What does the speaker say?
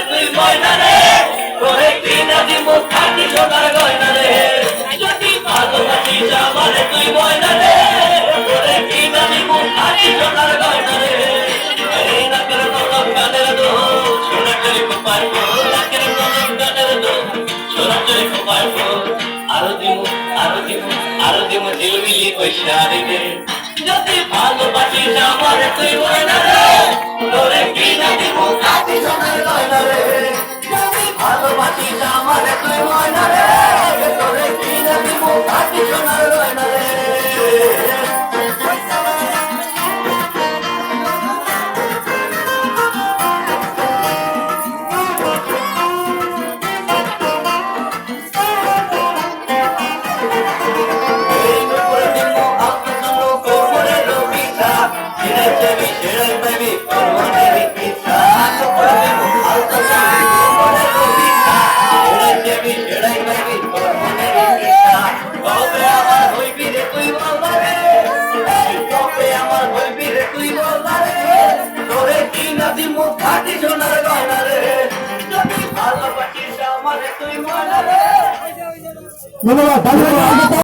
তুই ময়না রে তোরে কিনা দিব খাটি সোনার গয়না রে যদি ভালোবাসিস আমারে তুই ময়না রে তোরে কিনা দিব খাটি সোনার গয়না রে এই নাকের নরম গানের দো সোনার কোপায় নাকের নরম গানের দো সোনার কোপায় আরো দিব ঝিলমিলি পয়সা রে যদি ভালোবাসিস আমারে তুই ময়না রে তোরে কিনা দিব খাটি সোনার গয়না রে ভালোবাসিস আমারে তুই ময়না রে তোরে কিনা দিব খাটি সোনার গয়না রে ধন্যবাদ।